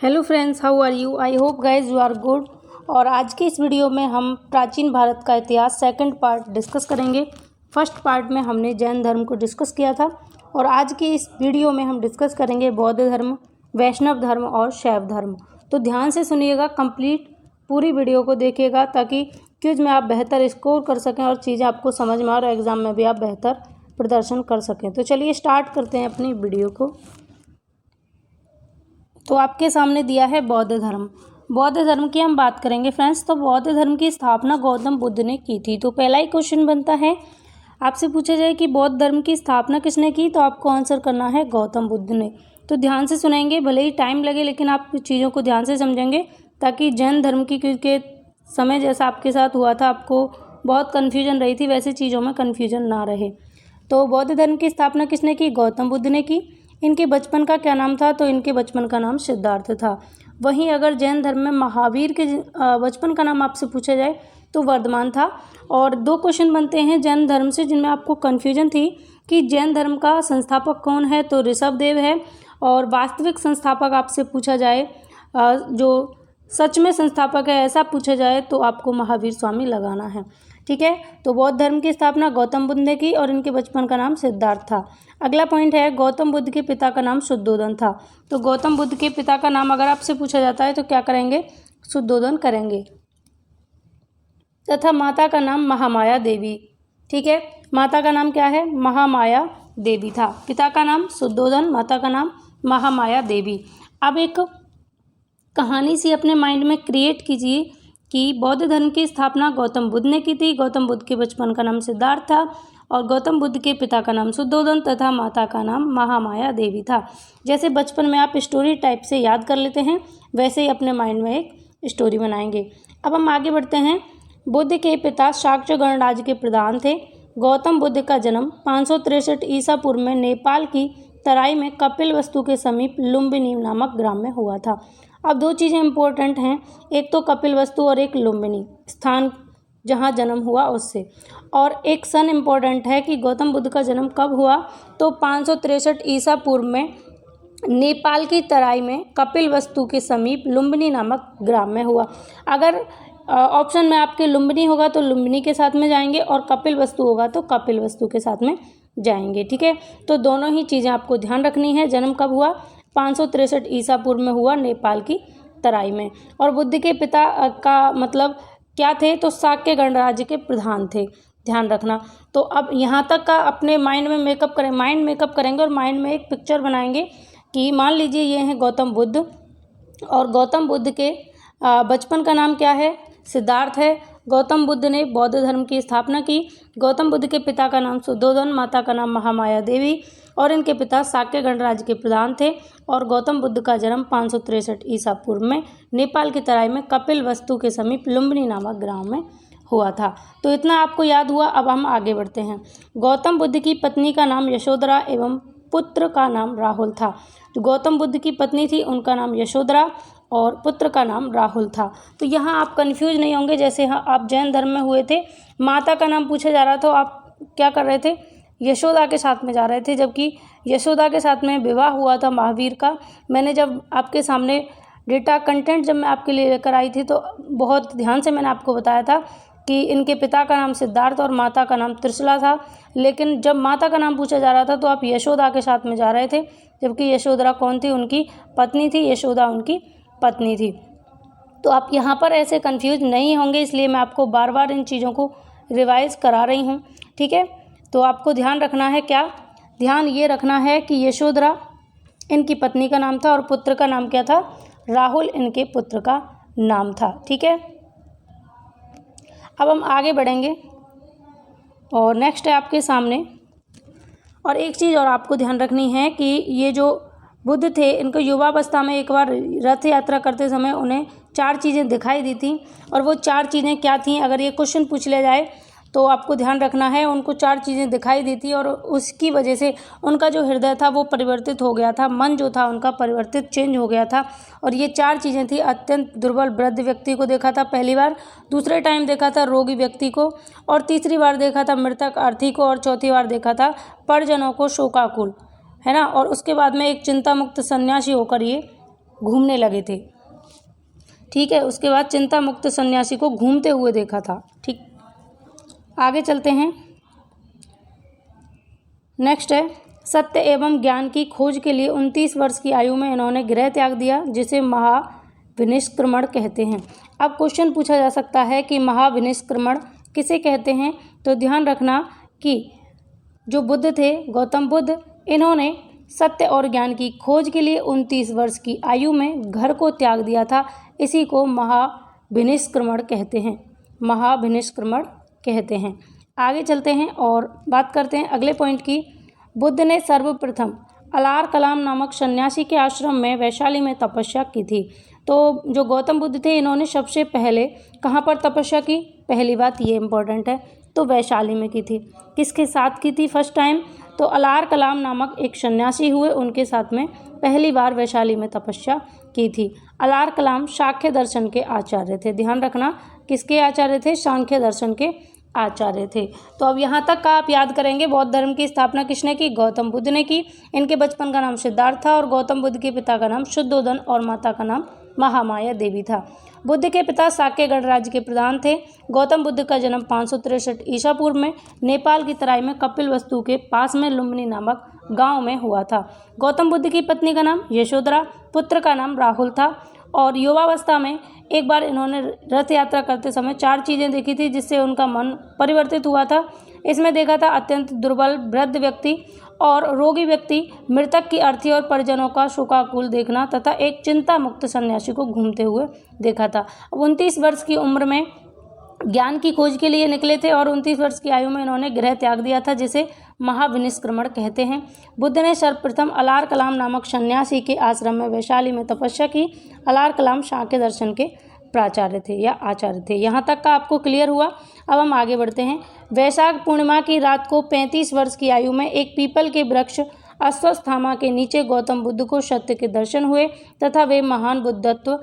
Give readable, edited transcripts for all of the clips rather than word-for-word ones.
Hello friends, how are you? I hope guys you are good. और आज के इस वीडियो में हम प्राचीन भारत का इतिहास सेकंड पार्ट डिस्कस करेंगे। फर्स्ट पार्ट में हमने जैन धर्म को डिस्कस किया था और आज के इस वीडियो में हम डिस्कस करेंगे बौद्ध धर्म, वैष्णव धर्म और शैव धर्म। तो ध्यान से सुनिएगा, कंप्लीट पूरी वीडियो को देखिएगा ताकि क्विज में आप बेहतर स्कोर कर सकें और चीज़ें आपको समझ में और एग्ज़ाम में भी आप बेहतर प्रदर्शन कर सकें। तो चलिए स्टार्ट करते हैं अपनी वीडियो को। तो आपके सामने दिया है बौद्ध धर्म। बौद्ध धर्म की हम बात करेंगे फ्रेंड्स। तो बौद्ध धर्म की स्थापना गौतम बुद्ध ने की थी। तो पहला ही क्वेश्चन बनता है, आपसे पूछा जाए कि बौद्ध धर्म की स्थापना किसने की, तो आपको आंसर करना है गौतम बुद्ध ने। तो ध्यान से सुनेंगे, भले ही टाइम लगे लेकिन आप चीज़ों को ध्यान से समझेंगे ताकि जैन धर्म की के समय जैसा आपके साथ हुआ था, आपको बहुत कन्फ्यूजन रही थी, वैसे चीज़ों में कन्फ्यूजन ना रहे। तो बौद्ध धर्म की स्थापना किसने की? गौतम बुद्ध ने की। इनके बचपन का क्या नाम था? तो इनके बचपन का नाम सिद्धार्थ था। वहीं अगर जैन धर्म में महावीर के बचपन का नाम आपसे पूछा जाए तो वर्धमान था। और दो क्वेश्चन बनते हैं जैन धर्म से जिनमें आपको कन्फ्यूजन थी कि जैन धर्म का संस्थापक कौन है, तो ऋषभदेव है। और वास्तविक संस्थापक आपसे पूछा जाए, जो सच में संस्थापक है ऐसा पूछा जाए, तो आपको महावीर स्वामी लगाना है। ठीक है, तो बौद्ध धर्म की स्थापना गौतम बुद्ध ने की और इनके बचपन का नाम सिद्धार्थ था। अगला पॉइंट है, गौतम बुद्ध के पिता का नाम शुद्धोधन था। तो गौतम बुद्ध के पिता का नाम अगर आपसे पूछा जाता है तो क्या करेंगे? शुद्धोधन करेंगे। तथा माता का नाम महामाया देवी। ठीक है, माता का नाम क्या है? महामाया देवी था। पिता का नाम शुद्धोधन, माता का नाम महामाया देवी। अब एक कहानी सी अपने माइंड में क्रिएट कीजिए कि बौद्ध धर्म की स्थापना गौतम बुद्ध ने की थी। गौतम बुद्ध के बचपन का नाम सिद्धार्थ था और गौतम बुद्ध के पिता का नाम शुद्धोधन तथा माता का नाम महामाया देवी था। जैसे बचपन में आप स्टोरी टाइप से याद कर लेते हैं, वैसे ही अपने माइंड में एक स्टोरी बनाएंगे। अब हम आगे बढ़ते हैं। बुद्ध के पिता शाक्य गणराज्य के प्रधान थे। गौतम बुद्ध का जन्म 563 ईसा पूर्व में नेपाल की तराई में कपिलवस्तु के समीप लुम्बिनी नामक ग्राम में हुआ था। अब दो चीज़ें इंपॉर्टेंट हैं, एक तो कपिलवस्तु और एक लुम्बिनी, स्थान जहाँ जन्म हुआ उससे। और एक सन इम्पोर्टेंट है कि गौतम बुद्ध का जन्म कब हुआ, तो 563 ईसा पूर्व में नेपाल की तराई में कपिलवस्तु के समीप लुम्बिनी नामक ग्राम में हुआ। अगर ऑप्शन में आपके लुम्बिनी होगा तो लुम्बिनी के साथ में जाएंगे और कपिलवस्तु होगा तो कपिलवस्तु के साथ में जाएंगे। ठीक है, तो दोनों ही चीज़ें आपको ध्यान रखनी है। जन्म कब हुआ? 563 ईसा पूर्व में हुआ, नेपाल की तराई में। और बुद्ध के पिता का मतलब क्या थे? तो शाक्य गणराज्य के प्रधान थे, ध्यान रखना। तो अब यहाँ तक का अपने माइंड में मेकअप करें, माइंड मेकअप करेंगे और माइंड में एक पिक्चर बनाएंगे कि मान लीजिए ये हैं गौतम बुद्ध और गौतम बुद्ध के बचपन का नाम क्या है? सिद्धार्थ है। गौतम बुद्ध ने बौद्ध धर्म की स्थापना की। गौतम बुद्ध के पिता का नाम शुद्धोधन, माता का नाम महामाया देवी और इनके पिता शाक्य गणराज्य के प्रधान थे। और गौतम बुद्ध का जन्म 563 ईसा पूर्व में नेपाल की तराई में कपिलवस्तु के समीप लुम्बिनी नामक ग्राम में हुआ था। तो इतना आपको याद हुआ। अब हम आगे बढ़ते हैं। गौतम बुद्ध की पत्नी का नाम यशोधरा एवं पुत्र का नाम राहुल था। जो गौतम बुद्ध की पत्नी थी उनका नाम यशोधरा और पुत्र का नाम राहुल था। तो यहाँ आप कंफ्यूज नहीं होंगे। जैसे हाँ आप जैन धर्म में हुए थे, माता का नाम पूछा जा रहा था, आप क्या कर रहे थे? यशोदा के साथ में जा रहे थे, जबकि यशोदा के साथ में विवाह हुआ था महावीर का। मैंने जब आपके सामने डेटा कंटेंट जब मैं आपके लिए लेकर आई थी तो बहुत ध्यान से मैंने आपको बताया था कि इनके पिता का नाम सिद्धार्थ और माता का नाम त्रिशला था। लेकिन जब माता का नाम पूछा जा रहा था तो आप यशोदा के साथ में जा रहे थे, जबकि यशोधरा कौन थी? उनकी पत्नी थी। यशोदा उनकी पत्नी थी। तो आप यहाँ पर ऐसे कंफ्यूज नहीं होंगे, इसलिए मैं आपको बार बार इन चीज़ों को रिवाइज करा रही हूँ। ठीक है, तो आपको ध्यान रखना है, क्या ध्यान ये रखना है कि यशोधरा इनकी पत्नी का नाम था और पुत्र का नाम क्या था? राहुल इनके पुत्र का नाम था। ठीक है, अब हम आगे बढ़ेंगे और नेक्स्ट है आपके सामने। और एक चीज़ और आपको ध्यान रखनी है कि ये जो बुद्ध थे, इनको युवावस्था में एक बार रथ यात्रा करते समय उन्हें 4 चीज़ें दिखाई दी थी। और वो 4 चीज़ें क्या थीं? अगर ये क्वेश्चन पूछ लिया जाए तो आपको ध्यान रखना है। उनको 4 चीज़ें दिखाई दी थी और उसकी वजह से उनका जो हृदय था वो परिवर्तित हो गया था, मन जो था उनका परिवर्तित चेंज हो गया था। और ये 4 चीज़ें थी, अत्यंत दुर्बल वृद्ध व्यक्ति को देखा था पहली बार, दूसरे टाइम देखा था रोगी व्यक्ति को, और तीसरी बार देखा था मृतक अर्थी को, और चौथी बार देखा था परिजनों को शोकाकुल, है ना। और उसके बाद में एक चिंता मुक्त सन्यासी होकर ये घूमने लगे थे। ठीक है, उसके बाद चिंता मुक्त सन्यासी को घूमते हुए देखा था। ठीक, आगे चलते हैं। नेक्स्ट है, सत्य एवं ज्ञान की खोज के लिए 29 वर्ष की आयु में इन्होंने गृह त्याग दिया, जिसे महाविनिष्क्रमण कहते हैं। अब क्वेश्चन पूछा जा सकता है कि महाविनिष्क्रमण किसे कहते हैं। तो ध्यान रखना कि जो बुद्ध थे, गौतम बुद्ध, इन्होंने सत्य और ज्ञान की खोज के लिए 29 वर्ष की आयु में घर को त्याग दिया था। इसी को महाविनिष्क्रमण कहते हैं, महाविनिष्क्रमण कहते हैं। आगे चलते हैं और बात करते हैं अगले पॉइंट की। बुद्ध ने सर्वप्रथम अलार कलाम नामक सन्यासी के आश्रम में वैशाली में तपस्या की थी। तो जो गौतम बुद्ध थे, इन्होंने सबसे पहले कहाँ पर तपस्या की, पहली बात ये इम्पोर्टेंट है, तो वैशाली में की थी। किसके साथ की थी फर्स्ट टाइम, तो अलार कलाम नामक एक सन्यासी हुए, उनके साथ में पहली बार वैशाली में तपस्या की थी। अलार कलाम सांख्य दर्शन के आचार्य थे। ध्यान रखना, किसके आचार्य थे, सांख्य दर्शन के आचार्य थे। तो अब यहाँ तक का आप याद करेंगे, बौद्ध धर्म की स्थापना किसने की, गौतम बुद्ध ने की। इनके बचपन का नाम सिद्धार्थ था और गौतम बुद्ध के पिता का नाम शुद्धोधन और माता का नाम महामाया देवी था। बुद्ध के पिता साक्य गणराज्य के प्रधान थे। गौतम बुद्ध का जन्म 563 ईसा पूर्व में नेपाल की तराई में कपिलवस्तु के पास में लुम्बिनी नामक गांव में हुआ था। गौतम बुद्ध की पत्नी का नाम यशोधरा, पुत्र का नाम राहुल था। और युवावस्था में एक बार इन्होंने रथ यात्रा करते समय 4 चीज़ें देखी थी, जिससे उनका मन परिवर्तित हुआ था। इसमें देखा था अत्यंत दुर्बल वृद्ध व्यक्ति और रोगी व्यक्ति, मृतक की अर्थी और परिजनों का शोकाकुल देखना तथा एक चिंता मुक्त सन्यासी को घूमते हुए देखा था। अब 29 वर्ष की उम्र में ज्ञान की खोज के लिए निकले थे और 29 वर्ष की आयु में इन्होंने गृह त्याग दिया था, जिसे महाविनिष्क्रमण कहते हैं। बुद्ध ने सर्वप्रथम अलार कलाम नामक सन्यासी के आश्रम में वैशाली में तपस्या की। अलार कलाम सांख्य दर्शन के प्राचार्य थे या आचार्य थे। यहाँ तक का आपको क्लियर हुआ। अब हम आगे बढ़ते हैं। वैशाख पूर्णिमा की रात को 35 वर्ष की आयु में एक पीपल के वृक्ष अश्वत्थामा के नीचे गौतम बुद्ध को सत्य के दर्शन हुए तथा वे महान बुद्धत्व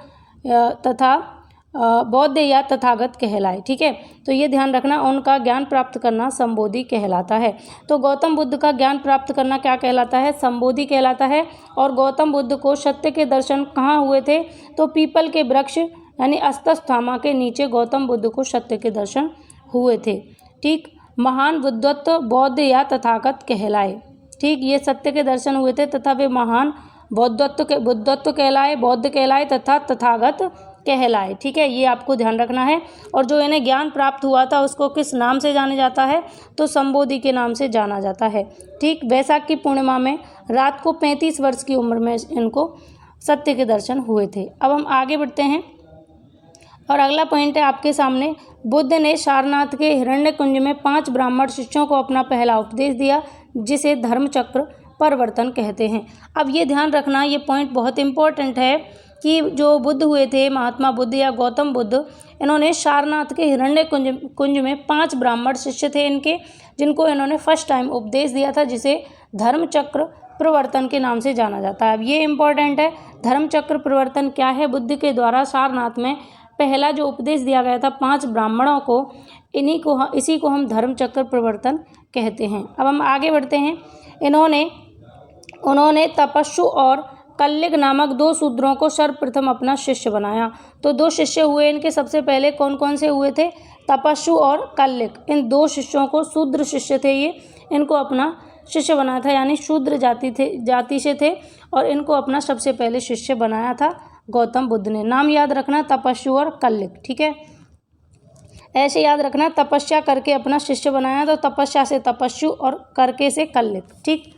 तथा बौद्ध या तथागत कहलाए। ठीक है, तो ये ध्यान रखना, उनका ज्ञान प्राप्त करना संबोधि कहलाता है। तो गौतम बुद्ध का ज्ञान प्राप्त करना क्या कहलाता है, संबोधि कहलाता है। और गौतम बुद्ध को सत्य के दर्शन कहाँ हुए थे, तो पीपल के वृक्ष यानी अश्वत्थामा के नीचे गौतम बुद्ध को सत्य के दर्शन हुए थे। ठीक, महान बुद्धत्व बौद्ध या तथागत कहलाए। ठीक, ये सत्य के दर्शन हुए थे तथा वे महान बुद्धत्व कहलाए, बौद्ध कहलाए तथा तथागत कहलाए। ठीक है, ये आपको ध्यान रखना है। और जो इन्हें ज्ञान प्राप्त हुआ था उसको किस नाम से जाना जाता है, तो संबोधि के नाम से जाना जाता है। ठीक, वैशाख की पूर्णिमा में रात को 35 वर्ष की उम्र में इनको सत्य के दर्शन हुए थे। अब हम आगे बढ़ते हैं और अगला पॉइंट है आपके सामने। बुद्ध ने सारनाथ के हिरण्यकुंज में 5 ब्राह्मण शिष्यों को अपना पहला उपदेश दिया, जिसे धर्मचक्र परिवर्तन कहते हैं। अब ये ध्यान रखना, ये पॉइंट बहुत इंपॉर्टेंट है कि जो बुद्ध हुए थे, महात्मा बुद्ध या गौतम बुद्ध, इन्होंने सारनाथ के हिरण्यकुंज में 5 ब्राह्मण शिष्य थे इनके, जिनको इन्होंने फर्स्ट टाइम उपदेश दिया था, जिसे धर्मचक्र प्रवर्तन के नाम से जाना जाता है। अब ये इम्पोर्टेंट है, धर्मचक्र प्रवर्तन क्या है। बुद्ध के द्वारा सारनाथ में पहला जो उपदेश दिया गया था 5 ब्राह्मणों को, इसी को हम धर्मचक्र प्रवर्तन कहते हैं। अब हम आगे बढ़ते हैं। उन्होंने तपस्सु और कल्लिक नामक 2 शूद्रों को सर्वप्रथम अपना शिष्य बनाया। तो 2 शिष्य हुए इनके, सबसे पहले कौन कौन से हुए थे, तपस्सु और कल्लिक। इन 2 शिष्यों को, शूद्र शिष्य थे ये, इनको अपना शिष्य बनाया था, यानी शूद्र जाति से थे और इनको अपना सबसे पहले शिष्य बनाया था गौतम बुद्ध ने। नाम याद रखना, तपस्सु और कल्लिक। ठीक है, ऐसे याद रखना, तपस्या करके अपना शिष्य बनाया, तो तपस्या से तपस्सु और करके से कल्लिक। ठीक,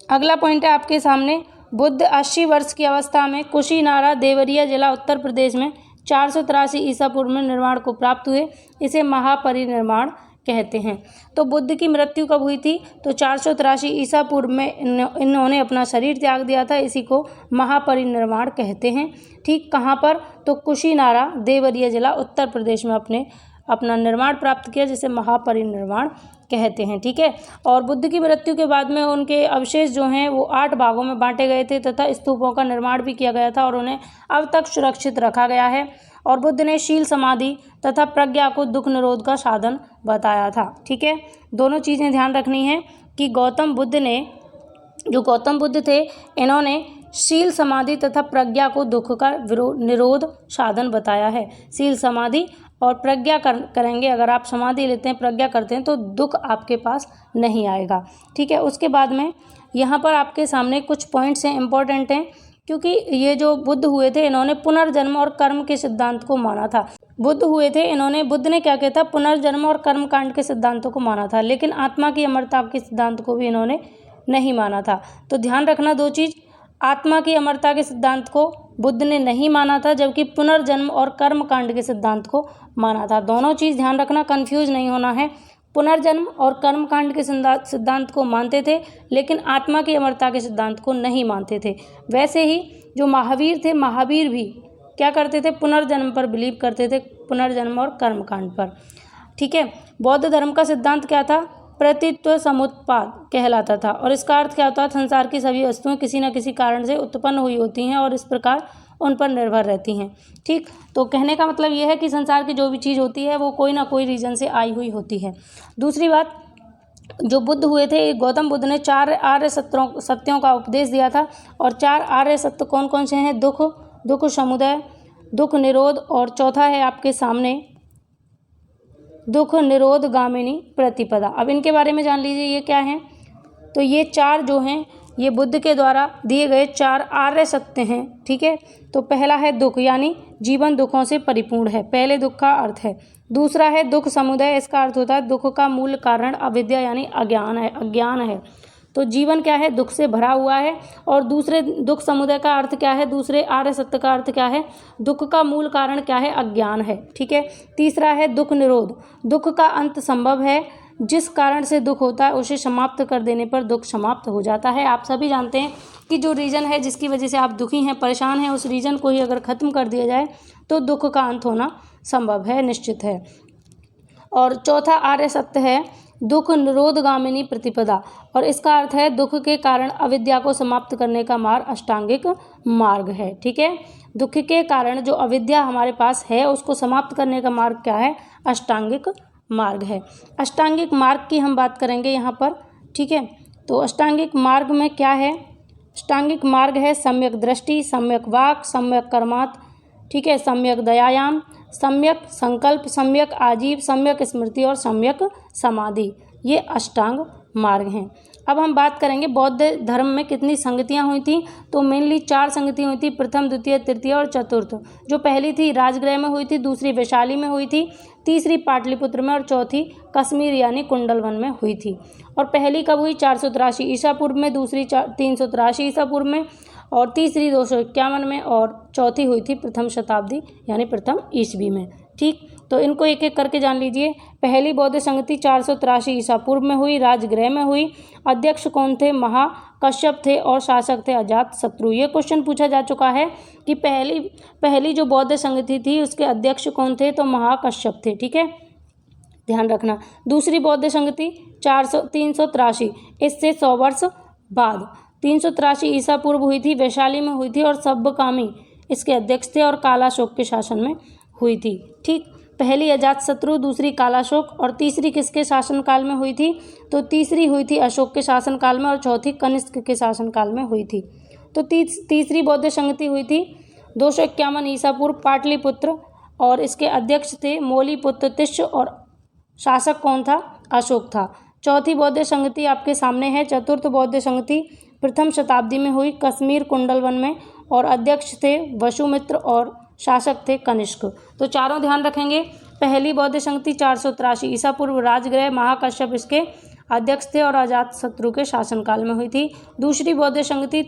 अगला पॉइंट है आपके सामने। बुद्ध 80 वर्ष की अवस्था में कुशीनारा देवरिया जिला उत्तर प्रदेश में 483 ईसा पूर्व में निर्माण को प्राप्त हुए। इसे महापरिनिर्वाण कहते हैं। तो बुद्ध की मृत्यु कब हुई थी, तो 483 ईसा पूर्व में इन्होंने अपना शरीर त्याग दिया था। इसी को महापरिनिर्वाण कहते हैं। ठीक, कहाँ पर, तो कुशीनारा देवरिया जिला उत्तर प्रदेश में अपना निर्माण प्राप्त किया, जिसे महापरिनिर्वाण कहते हैं। ठीक है, और बुद्ध की मृत्यु के बाद में उनके अवशेष जो हैं वो 8 भागों में बांटे गए थे तथा स्तूपों का निर्माण भी किया गया था और उन्हें अब तक सुरक्षित रखा गया है। और बुद्ध ने शील समाधि तथा प्रज्ञा को दुख निरोध का साधन बताया था। ठीक है, दोनों चीज़ें ध्यान रखनी है कि गौतम बुद्ध थे, इन्होंने शील समाधि तथा प्रज्ञा को दुख का निरोध साधन बताया है। शील समाधि और प्रज्ञा करेंगे, अगर आप समाधि लेते हैं, प्रज्ञा करते हैं, तो दुख आपके पास नहीं आएगा। ठीक है, उसके बाद में यहाँ पर आपके सामने कुछ पॉइंट्स हैं, इंपॉर्टेंट हैं, क्योंकि ये जो बुद्ध हुए थे इन्होंने पुनर्जन्म और कर्म के सिद्धांत को माना था। बुद्ध हुए थे बुद्ध ने क्या किया था, पुनर्जन्म और कर्म कांड के सिद्धांतों को माना था, लेकिन आत्मा की अमरता के सिद्धांत को भी इन्होंने नहीं माना था। तो ध्यान रखना दो चीज़, आत्मा की अमरता के सिद्धांत को बुद्ध ने नहीं माना था, जबकि पुनर्जन्म और कर्म कांड के सिद्धांत को माना था। दोनों चीज़ ध्यान रखना, कंफ्यूज नहीं होना है। पुनर्जन्म और कर्म कांड के सिद्धांत को मानते थे, लेकिन आत्मा की अमरता के सिद्धांत को नहीं मानते थे। वैसे ही जो महावीर थे, महावीर भी क्या करते थे, पुनर्जन्म पर बिलीव करते थे, पुनर्जन्म और कर्म कांड पर। ठीक है, बौद्ध धर्म का सिद्धांत क्या था, प्रतित्व समुत्पाद कहलाता था, और इसका अर्थ क्या होता है, संसार की सभी वस्तुएं किसी न किसी कारण से उत्पन्न हुई होती हैं और इस प्रकार उन पर निर्भर रहती हैं। ठीक, तो कहने का मतलब ये है कि संसार की जो भी चीज़ होती है वो कोई ना कोई रीजन से आई हुई होती है। दूसरी बात, जो बुद्ध हुए थे, गौतम बुद्ध ने 4 आर्य सत्यों का उपदेश दिया था, और 4 आर्य सत्य कौन कौन से हैं, दुख समुदय, दुख निरोध, और चौथा है आपके सामने दुख निरोध गामिनी प्रतिपदा। अब इनके बारे में जान लीजिए ये क्या हैं। तो ये 4 जो हैं ये बुद्ध के द्वारा दिए गए 4 आर्य सत्य हैं। ठीक है, तो पहला है दुख, यानी जीवन दुखों से परिपूर्ण है, पहले दुख का अर्थ है। दूसरा है दुख समुदय, इसका अर्थ होता है दुख का मूल कारण अविद्या यानी अज्ञान है। तो जीवन क्या है, दुख से भरा हुआ है। और दूसरे दुख समुदय का अर्थ क्या है, दूसरे आर्य सत्य का अर्थ क्या है, दुख का मूल कारण क्या है, अज्ञान है। ठीक है, तीसरा है दुख निरोध, दुख का अंत संभव है, जिस कारण से दुख होता है उसे समाप्त कर देने पर दुख समाप्त हो जाता है। आप सभी जानते हैं कि जो रीज़न है जिसकी वजह से आप दुखी हैं, परेशान हैं, उस रीज़न को ही अगर ख़त्म कर दिया जाए तो दुख का अंत होना संभव है, निश्चित है। और चौथा आर्य सत्य है दुख निरोधगामिनी प्रतिपदा, और इसका अर्थ है दुख के कारण अविद्या को समाप्त करने का मार्ग अष्टांगिक मार्ग है। ठीक है, दुख के कारण जो अविद्या हमारे पास है उसको समाप्त करने का मार्ग क्या है, अष्टांगिक मार्ग है। अष्टांगिक मार्ग की हम बात करेंगे यहाँ पर। ठीक है, तो अष्टांगिक मार्ग में क्या है, अष्टांगिक मार्ग है सम्यक दृष्टि, सम्यक वाक, सम्यक कर्मात, ठीक है, सम्यक दयायाम, सम्यक संकल्प, सम्यक आजीव, सम्यक स्मृति और सम्यक समाधि, ये अष्टांग मार्ग हैं। अब हम बात करेंगे बौद्ध धर्म में कितनी संगतियाँ हुई थी। तो मेनली 4 संगतियाँ हुई थी, प्रथम, द्वितीय, तृतीय और चतुर्थ। जो पहली थी राजगृह में हुई थी, दूसरी वैशाली में हुई थी, तीसरी पाटलिपुत्र में और चौथी कश्मीर यानी कुंडलवन में हुई थी। और पहली कब हुई, 483 ईसा पूर्व में, दूसरी 383 ईसा पूर्व में, और तीसरी 251 में, और चौथी हुई थी प्रथम शताब्दी यानी प्रथम ईस्वी में। ठीक, तो इनको एक एक करके जान लीजिए। पहली बौद्ध संगति 483 ईसा पूर्व में हुई, राजगृह में हुई। अध्यक्ष कौन थे, महाकश्यप थे, और शासक थे अजातशत्रु। ये क्वेश्चन पूछा जा चुका है कि पहली जो बौद्ध संगति थी उसके अध्यक्ष कौन थे, तो महाकश्यप थे। ठीक है, ध्यान रखना। दूसरी बौद्ध संगति 383, इससे 100 वर्ष बाद 383 ईसा पूर्व हुई थी, वैशाली में हुई थी, और सब्बकामी इसके अध्यक्ष थे, और कालाशोक के शासन में हुई थी। ठीक, पहली अजातशत्रु, दूसरी कालाशोक, और तीसरी किसके शासनकाल में हुई थी, तो तीसरी हुई थी अशोक के शासनकाल में, और चौथी कनिष्क के शासनकाल में हुई थी। तो तीसरी बौद्ध संगति हुई थी 251 ईसा पूर्व, पाटलिपुत्र, और इसके अध्यक्ष थे मौलिपुत्र तिष्य, और शासक कौन था, अशोक था। चौथी बौद्ध संगति आपके सामने है, चतुर्थ बौद्ध संगति प्रथम शताब्दी में हुई, कश्मीर कुंडलवन में, और अध्यक्ष थे वसुमित्र और शासक थे कनिष्क। तो चारों ध्यान रखेंगे। पहली बौद्ध संगति 483 ईसा पूर्व, राजगृह, महाकश्यप इसके अध्यक्ष थे और अजातशत्रु के शासनकाल में हुई थी। दूसरी बौद्ध संगति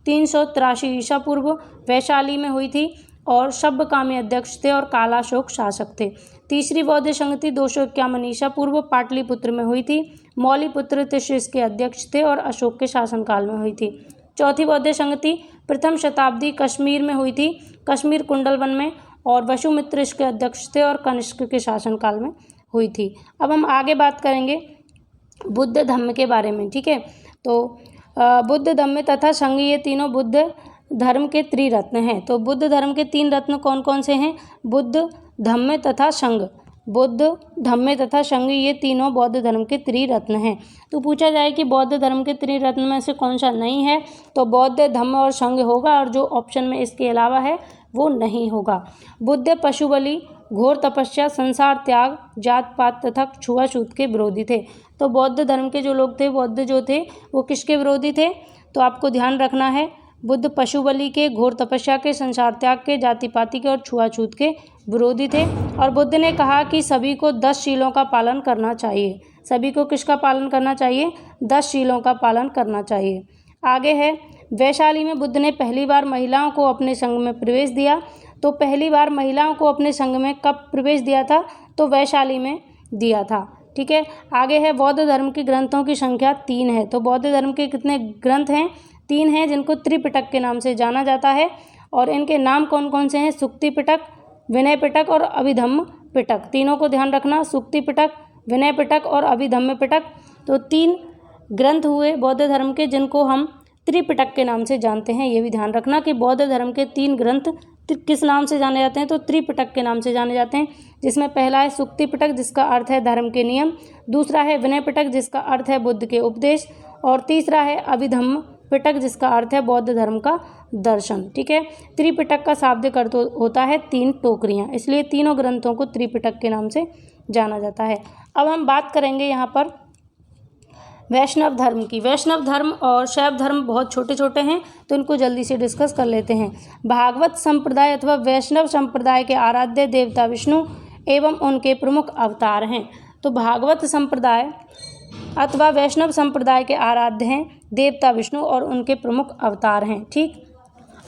383 ईसा पूर्व, वैशाली में हुई थी, और सब्बकामी अध्यक्ष थे और कालाशोक शासक थे। तीसरी बौद्ध संगति 251 ईसा पूर्व, पाटलिपुत्र में हुई थी, मौलिपुत्र तिष्य इसके अध्यक्ष थे और अशोक के शासनकाल में हुई थी। चौथी बौद्ध संगति प्रथम शताब्दी कश्मीर में हुई थी, कश्मीर कुंडलवन में, और वसुमित्र इसके अध्यक्ष थे और कनिष्क के शासनकाल में हुई थी। अब हम आगे बात करेंगे बुद्ध धम्म के बारे में। ठीक है, तो बुद्ध धम्म तथा संघ, ये तीनों बुद्ध धर्म के त्रिरत्न हैं। तो बुद्ध धर्म के 3 रत्न कौन कौन से हैं, बुद्ध, धम्म तथा संघ। बुद्ध, धम्म तथा संघ, ये तीनों बौद्ध धर्म के त्रिरत्न हैं। तो पूछा जाए कि बौद्ध धर्म के त्रिरत्न में से कौन सा नहीं है, तो बौद्ध, धम्म और संघ होगा, और जो ऑप्शन में इसके अलावा है वो नहीं होगा। बुद्ध पशु बलि, घोर तपस्या, संसार त्याग, जात पात तथा छुआछूत के विरोधी थे। तो बौद्ध धर्म के जो लोग थे, बौद्ध जो थे, वो किसके विरोधी थे, तो आपको ध्यान रखना है, बुद्ध पशु बलि के, घोर तपस्या के, संसार त्याग के, जाति पाति के और छुआछूत के विरोधी थे। और बुद्ध ने कहा कि सभी को 10 शीलों का पालन करना चाहिए। सभी को किसका पालन करना चाहिए, 10 शीलों का पालन करना चाहिए। आगे है, वैशाली में बुद्ध ने पहली बार महिलाओं को अपने संघ में प्रवेश दिया। तो पहली बार महिलाओं को अपने संघ में कब प्रवेश दिया था, तो वैशाली में दिया था। ठीक है। आगे है, बौद्ध धर्म के ग्रंथों की संख्या 3 है। तो बौद्ध धर्म के कितने ग्रंथ हैं, 3 हैं, जिनको त्रिपिटक के नाम से जाना जाता है। और इनके नाम कौन कौन से हैं, सुक्ति पिटक, विनय पिटक और अभिधम्म पिटक। तीनों को ध्यान रखना, सुक्ति पिटक, विनय पिटक और अभिधम्म पिटक। तो 3 ग्रंथ हुए बौद्ध धर्म के, जिनको हम त्रिपिटक के नाम से जानते हैं। ये भी ध्यान रखना कि बौद्ध धर्म के 3 ग्रंथ किस नाम से जाने जाते हैं, तो त्रिपिटक के नाम से जाने जाते हैं। जिसमें पहला है सुक्ति पिटक, जिसका अर्थ है धर्म के नियम। दूसरा है विनय पिटक, जिसका अर्थ है बुद्ध के उपदेश। और तीसरा है अभिधम्म पिटक, जिसका अर्थ है बौद्ध धर्म का दर्शन। ठीक है। त्रिपिटक का शाब्दिक अर्थ होता है 3 टोकरियाँ, इसलिए तीनों ग्रंथों को त्रिपिटक के नाम से जाना जाता है। अब हम बात करेंगे यहाँ पर वैष्णव धर्म की। वैष्णव धर्म और शैव धर्म बहुत छोटे छोटे हैं, तो इनको जल्दी से डिस्कस कर लेते हैं। भागवत संप्रदाय अथवा वैष्णव संप्रदाय के आराध्य देवता विष्णु एवं उनके प्रमुख अवतार हैं। तो भागवत संप्रदाय अथवा वैष्णव संप्रदाय के आराध्य हैं देवता विष्णु और उनके प्रमुख अवतार हैं। ठीक।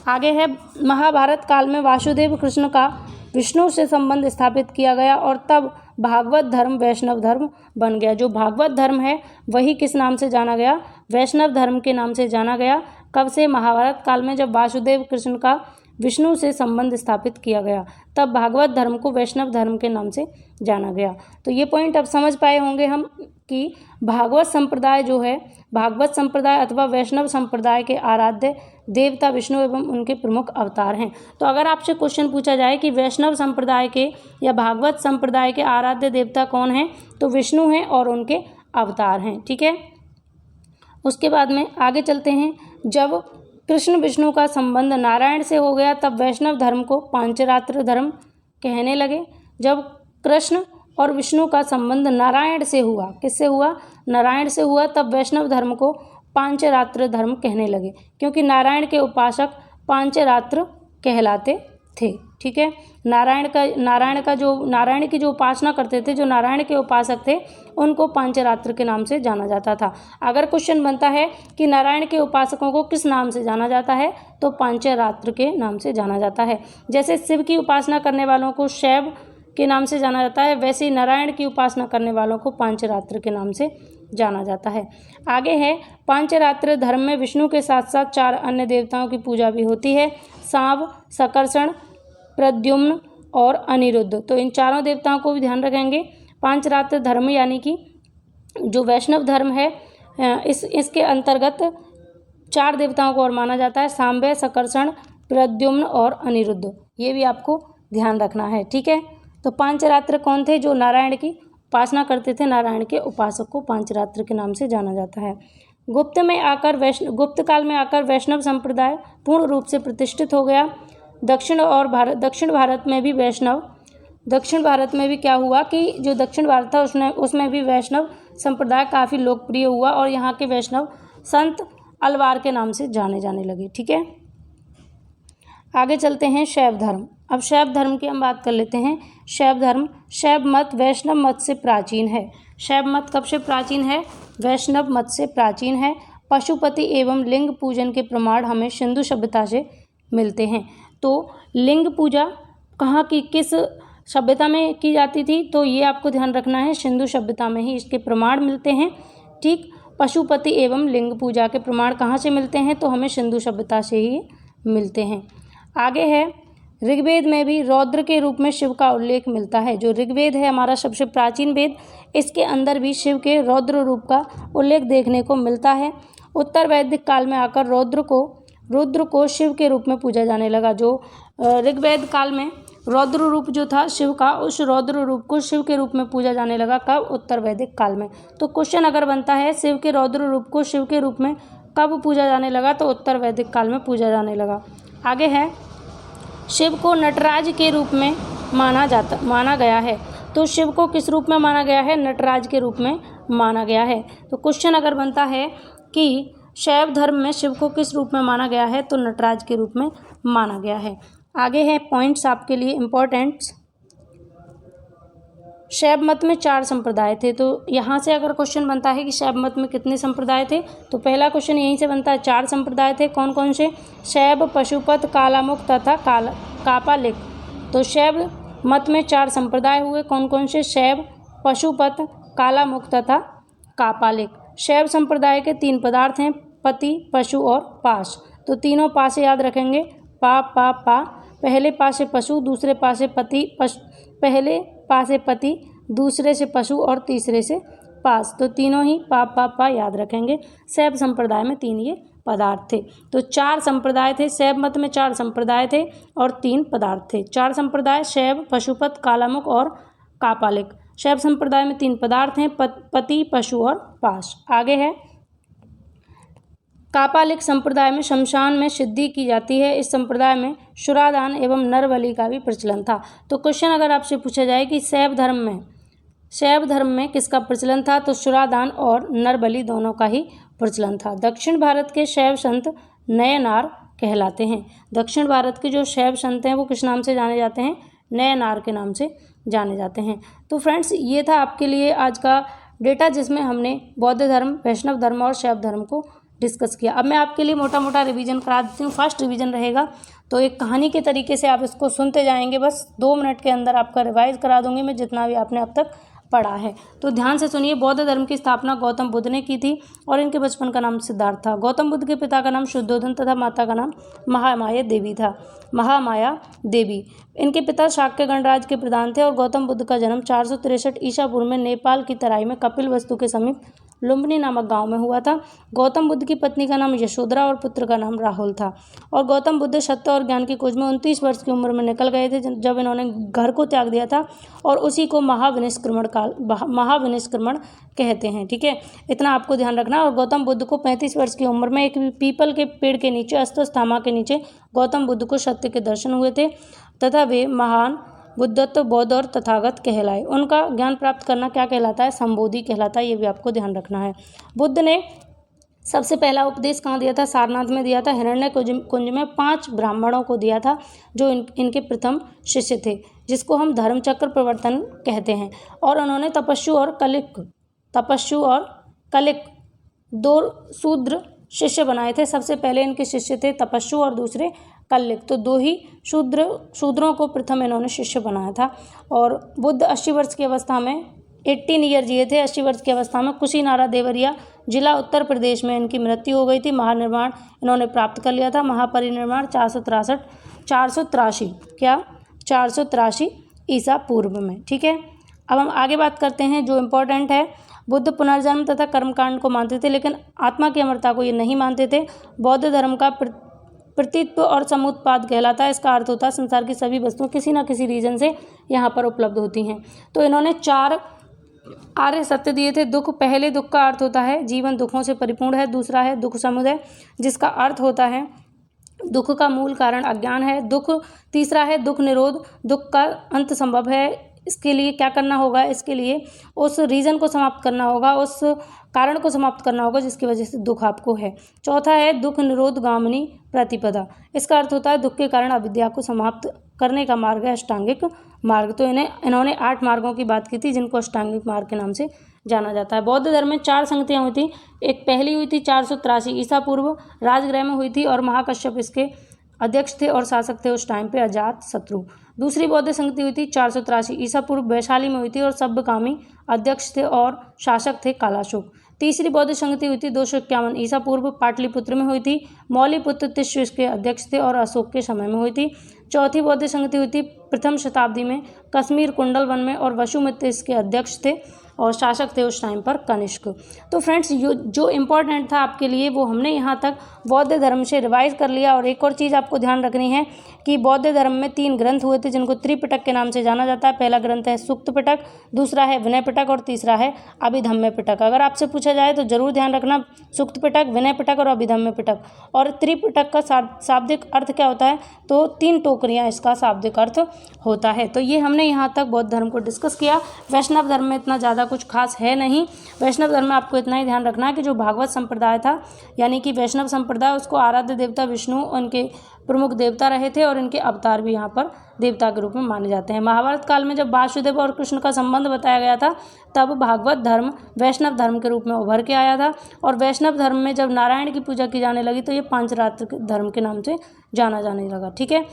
आगे है, महाभारत काल में वासुदेव कृष्ण का विष्णु से संबंध स्थापित किया गया और तब भागवत धर्म वैष्णव धर्म बन गया। जो भागवत धर्म है वही किस नाम से जाना गया, वैष्णव धर्म के नाम से जाना गया। कब से, महाभारत काल में, जब वासुदेव कृष्ण का विष्णु से संबंध स्थापित किया गया, तब भागवत धर्म को वैष्णव धर्म के नाम से जाना गया। तो ये पॉइंट अब समझ पाए होंगे हम कि भागवत संप्रदाय जो है, भागवत संप्रदाय अथवा वैष्णव संप्रदाय के आराध्य देवता विष्णु एवं उनके प्रमुख अवतार हैं। तो अगर आपसे क्वेश्चन पूछा जाए कि वैष्णव संप्रदाय के या भागवत संप्रदाय के आराध्य देवता कौन हैं, तो विष्णु हैं और उनके अवतार हैं। ठीक है। उसके बाद में आगे चलते हैं। जब कृष्ण विष्णु का संबंध नारायण से हो गया, तब वैष्णव धर्म को पांचरात्र धर्म कहने लगे। जब कृष्ण और विष्णु का संबंध नारायण से हुआ, किससे हुआ, नारायण से हुआ, तब वैष्णव धर्म को पांचरात्र धर्म कहने लगे, क्योंकि नारायण के उपासक पांचरात्र कहलाते थे। ठीक है। नारायण की जो उपासना करते थे, जो नारायण के उपासक थे, उनको पांचरात्र के नाम से जाना जाता था। अगर क्वेश्चन बनता है कि नारायण के उपासकों को किस नाम से जाना जाता है, तो पांचरात्र के नाम से जाना जाता है। जैसे शिव की उपासना करने वालों को शैव के नाम से जाना जाता है, वैसे ही नारायण की उपासना करने वालों को पांचरात्र के नाम से जाना जाता है। आगे है, पांचरात्र धर्म में विष्णु के साथ साथ 4 अन्य देवताओं की पूजा भी होती है, सांब, सकर्षण, प्रद्युम्न और अनिरुद्ध। तो इन चारों देवताओं को भी ध्यान रखेंगे। पांचरात्र धर्म यानी कि जो वैष्णव धर्म है, इसके अंतर्गत 4 देवताओं को और माना जाता है, सांबे, सकर्षण, प्रद्युम्न और अनिरुद्ध। ये भी आपको ध्यान रखना है। ठीक है। तो पांचरात्र कौन थे, जो नारायण की उपासना करते थे, नारायण के उपासक को पांचरात्र के नाम से जाना जाता है। गुप्त काल में आकर वैष्णव संप्रदाय पूर्ण रूप से प्रतिष्ठित हो गया। दक्षिण भारत में भी क्या हुआ कि जो दक्षिण भारत था उसमें भी वैष्णव संप्रदाय काफ़ी लोकप्रिय हुआ और यहाँ के वैष्णव संत अलवार के नाम से जाने जाने लगे। ठीक है। आगे चलते हैं, शैव धर्म। अब शैव धर्म की हम बात कर लेते हैं। शैव धर्म, शैव मत वैष्णव मत से प्राचीन है। शैव मत कब से प्राचीन है, वैष्णव मत से प्राचीन है। पशुपति एवं लिंग पूजन के प्रमाण हमें सिंधु सभ्यता से मिलते हैं। तो लिंग पूजा कहाँ की, किस सभ्यता में की जाती थी, तो ये आपको ध्यान रखना है, सिंधु सभ्यता में ही इसके प्रमाण मिलते हैं। ठीक। पशुपति एवं लिंग पूजा के प्रमाण कहाँ से मिलते हैं, तो हमें सिंधु सभ्यता से ही मिलते हैं। आगे है, ऋग्वेद में भी रौद्र के रूप में शिव का उल्लेख मिलता है। जो ऋग्वेद है हमारा सबसे प्राचीन वेद, इसके अंदर भी शिव के रौद्र रूप का उल्लेख देखने को मिलता है। उत्तर वैदिक काल में आकर रौद्र को रुद्र को शिव के रूप में पूजा जाने लगा। जो ऋग्वेद काल में रौद्र रूप जो था शिव का, उस रौद्र रूप को शिव के रूप में पूजा जाने लगा। कब? उत्तर वैदिक काल में। तो क्वेश्चन अगर बनता है शिव के रौद्र रूप को शिव के रूप में कब पूजा जाने लगा, तो उत्तर वैदिक काल में पूजा जाने लगा। आगे है, शिव को नटराज के रूप में माना गया है। तो शिव को किस रूप में माना गया है? नटराज के रूप में माना गया है। तो क्वेश्चन अगर बनता है कि शैव धर्म में शिव को किस रूप में माना गया है, तो नटराज के रूप में माना गया है। आगे है पॉइंट्स आपके लिए इम्पोर्टेंट। शैव मत में 4 संप्रदाय थे। तो यहाँ से अगर क्वेश्चन बनता है कि शैव मत में कितने संप्रदाय थे, तो पहला क्वेश्चन यहीं से बनता है, 4 संप्रदाय थे। कौन कौन से? शैव, पशुपत, कालामुख तथा कापालिक। तो शैव मत में 4 संप्रदाय हुए। कौन कौन से? शैव, पशुपत, कालामुख तथा कापालिक। शैव संप्रदाय के 3 पदार्थ हैं, पति, पशु और पाश। तो तीनों पा से याद रखेंगे, पा पा पा। पहले पा से पशु, दूसरे पा से पति, पहले पा से पति, दूसरे से पशु और तीसरे से पास। तो तीनों ही पा पा पा याद रखेंगे। शैव संप्रदाय में 3 ये पदार्थ थे। तो 4 संप्रदाय थे शैव मत में, 4 संप्रदाय थे और 3 पदार्थ थे। 4 संप्रदाय शैव, पशुपत, कालामुख और कापालिक। शैव संप्रदाय में 3 पदार्थ हैं, पति, पशु और पाश। आगे है, कापालिक संप्रदाय में शमशान में सिद्धि की जाती है। इस संप्रदाय में शुरादान एवं नर बलि का भी प्रचलन था। तो क्वेश्चन अगर आपसे पूछा जाए कि शैव धर्म में किसका प्रचलन था, तो शुरादान और नर बलि दोनों का ही प्रचलन था। दक्षिण भारत के शैव संत नयनार कहलाते हैं। दक्षिण भारत के जो शैव संत हैं वो किस नाम से जाने जाते हैं? नयनार के नाम से जाने जाते हैं। तो फ्रेंड्स, ये था आपके लिए आज का डेटा, जिसमें हमने बौद्ध धर्म, वैष्णव धर्म और शैव धर्म को डिस्कस किया। अब मैं आपके लिए मोटा मोटा रिवीजन करा देती हूँ। फर्स्ट रिवीजन रहेगा, तो एक कहानी के तरीके से आप इसको सुनते जाएंगे। बस 2 मिनट के अंदर आपका रिवाइज करा दूंगी मैं, जितना भी आपने अब तक पढ़ा है। तो ध्यान से सुनिए। बौद्ध धर्म की स्थापना गौतम बुद्ध ने की थी और इनके बचपन का नाम सिद्धार्थ था। गौतम बुद्ध के पिता का नाम शुद्धोधन तथा माता का नाम महामाया देवी था। महामाया देवी। इनके पिता शाक्य गणराज्य के प्रधान थे और गौतम बुद्ध का जन्म 463 ईसा पूर्व में नेपाल की तराई में कपिलवस्तु के समीप लुम्बिनी नामक गांव में हुआ था। गौतम बुद्ध की पत्नी का नाम यशोधरा और पुत्र का नाम राहुल था। और गौतम बुद्ध सत्य और ज्ञान की खोज में 29 वर्ष की उम्र में निकल गए थे, जब इन्होंने घर को त्याग दिया था, और उसी को महाविनिष्क्रमण कहते हैं। ठीक है, इतना आपको ध्यान रखना। और गौतम बुद्ध को 35 वर्ष की उम्र में एक पीपल के पेड़ के नीचे, अस्तस्थामा के नीचे, गौतम बुद्ध को सत्य के दर्शन हुए थे तथा वे महान बुद्धत्व, बौद्ध और तथागत कहलाए। उनका ज्ञान प्राप्त करना क्या कहलाता है? संबोधि कहलाता है। ये भी आपको ध्यान रखना है। बुद्ध ने सबसे पहला उपदेश कहाँ दिया था? सारनाथ में दिया था। हिरण्य कुंज में 5 ब्राह्मणों को दिया था, जो इनके प्रथम शिष्य थे, जिसको हम धर्मचक्र प्रवर्तन कहते हैं। और उन्होंने तपस्सु और कलिक 2 शूद्र शिष्य बनाए थे। सबसे पहले इनके शिष्य थे तपस्सु और दूसरे कलिक। तो 2 ही शूद्रों को प्रथम इन्होंने शिष्य बनाया था। और बुद्ध 80 वर्ष की अवस्था में 18 ईयर जिए थे। 80 वर्ष की अवस्था में कुशीनारा देवरिया जिला उत्तर प्रदेश में इनकी मृत्यु हो गई थी। महानिर्वाण इन्होंने प्राप्त कर लिया था। महापरिनिर्वाण 483 ईसा पूर्व में। ठीक है, अब हम आगे बात करते हैं जो इम्पोर्टेंट है। बुद्ध पुनर्जन्म तथा कर्मकांड को मानते थे, लेकिन आत्मा की अमरता को ये नहीं मानते थे। बौद्ध धर्म का प्रतित्व और समुत्पाद कहलाता है। इसका अर्थ होता है संसार की सभी वस्तुएं किसी न किसी रीजन से यहाँ पर उपलब्ध होती हैं। तो इन्होंने 4 आर्य सत्य दिए थे। पहले दुख का अर्थ होता है जीवन दुखों से परिपूर्ण है। दूसरा है दुख समुदय, जिसका अर्थ होता है दुख का मूल कारण अज्ञान है। तीसरा है दुख निरोध, दुख का अंत संभव है। इसके लिए क्या करना होगा? इसके लिए उस रीज़न को समाप्त करना होगा, उस कारण को समाप्त करना होगा जिसकी वजह से दुख आपको है। चौथा है दुख निरोध गामिनी प्रतिपदा। इसका अर्थ होता है दुख के कारण अविद्या को समाप्त करने का मार्ग है अष्टांगिक मार्ग। तो इन्होंने 8 मार्गों की बात की थी, जिनको अष्टांगिक मार्ग के नाम से जाना जाता है। बौद्ध धर्म में 4 संगतियाँ हुई थी। एक पहली हुई थी 483 ईसा पूर्व, राजगृह में हुई थी और महाकश्यप इसके अध्यक्ष थे और शासक थे उस टाइम पे अजात शत्रु। दूसरी बौद्ध संगति हुई थी 483 ईसा पूर्व वैशाली में हुई थी और सब्बकामी अध्यक्ष थे और शासक थे कालाशोक। तीसरी बौद्ध संगति हुई थी 251 ईसा पूर्व पाटलिपुत्र में हुई थी। मौलिपुत्र तिश्व इसके अध्यक्ष थे और अशोक के समय में हुई थी। चौथी बौद्ध संगति हुई थी प्रथम शताब्दी में कश्मीर कुंडल वन में और वसुमित्र इसके अध्यक्ष थे और शासक थे उस टाइम पर कनिष्क। तो फ्रेंड्स जो इम्पोर्टेंट था आपके लिए वो हमने यहाँ तक बौद्ध धर्म से रिवाइज कर लिया। और एक और चीज़ आपको ध्यान रखनी है कि बौद्ध धर्म में 3 ग्रंथ हुए थे जिनको त्रिपिटक के नाम से जाना जाता है। पहला ग्रंथ है सुक्त पिटक, दूसरा है विनय पिटक और तीसरा है अभिधम्य पिटक। अगर आपसे पूछा जाए तो जरूर ध्यान रखना सुक्त पिटक, विनय पिटक और अभिधम्य पिटक। और त्रिपिटक का शाब्दिक अर्थ क्या होता है, तो 3 टोकरियाँ इसका शाब्दिक अर्थ होता है। तो ये हमने यहाँ तक बौद्ध धर्म को डिस्कस किया। वैष्णव धर्म में इतना ज़्यादा कुछ खास है नहीं। वैष्णव धर्म में आपको इतना ही ध्यान रखना है कि जो भागवत संप्रदाय था यानी कि वैष्णव संप्रदाय, उसको आराध्य देवता विष्णु उनके प्रमुख देवता रहे थे और इनके अवतार भी यहाँ पर देवता के रूप में माने जाते हैं। महाभारत काल में जब वासुदेव और कृष्ण का संबंध बताया गया था तब भागवत धर्म वैष्णव धर्म के रूप में उभर के आया था। और वैष्णव धर्म में जब नारायण की पूजा की जाने लगी तो ये पांचरात्र धर्म के नाम से जाना जाने लगा। ठीक है,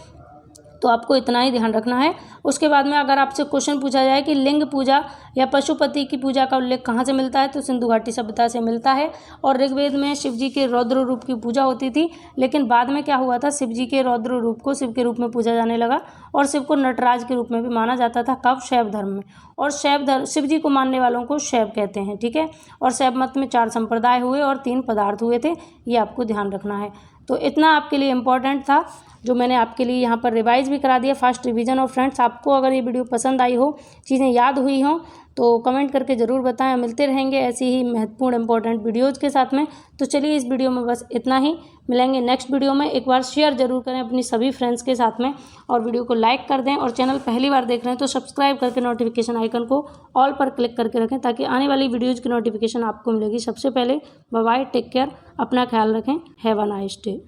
तो आपको इतना ही ध्यान रखना है। उसके बाद में अगर आपसे क्वेश्चन पूछा जाए कि लिंग पूजा या पशुपति की पूजा का उल्लेख कहाँ से मिलता है, तो सिंधु घाटी सभ्यता से मिलता है। और ऋग्वेद में शिव जी के रौद्र रूप की पूजा होती थी, लेकिन बाद में क्या हुआ था, शिव जी के रौद्र रूप को शिव के रूप में पूजा जाने लगा और शिव को नटराज के रूप में भी माना जाता था। कब? शैव धर्म में। और शिव जी को मानने वालों को शैव कहते हैं। ठीक है, और शैव मत में 4 संप्रदाय हुए और 3 पदार्थ हुए थे, ये आपको ध्यान रखना है। तो इतना आपके लिए इम्पोर्टेंट था जो मैंने आपके लिए यहाँ पर रिवाइज भी करा दिया, फास्ट रिवीजन। और फ्रेंड्स, आपको अगर ये वीडियो पसंद आई हो, चीज़ें याद हुई हों, तो कमेंट करके ज़रूर बताएं। मिलते रहेंगे ऐसी ही महत्वपूर्ण इंपॉर्टेंट वीडियोज़ के साथ में। तो चलिए इस वीडियो में बस इतना ही, मिलेंगे नेक्स्ट वीडियो में। एक बार शेयर ज़रूर करें अपनी सभी फ्रेंड्स के साथ में और वीडियो को लाइक कर दें। और चैनल पहली बार देख रहे हैं तो सब्सक्राइब करके नोटिफिकेशन आइकन को ऑल पर क्लिक करके रखें ताकि आने वाली वीडियोज़ की नोटिफिकेशन आपको मिलेगी सबसे पहले। बाय बाय, टेक केयर, अपना ख्याल रखें, हैव अ नाइस डे।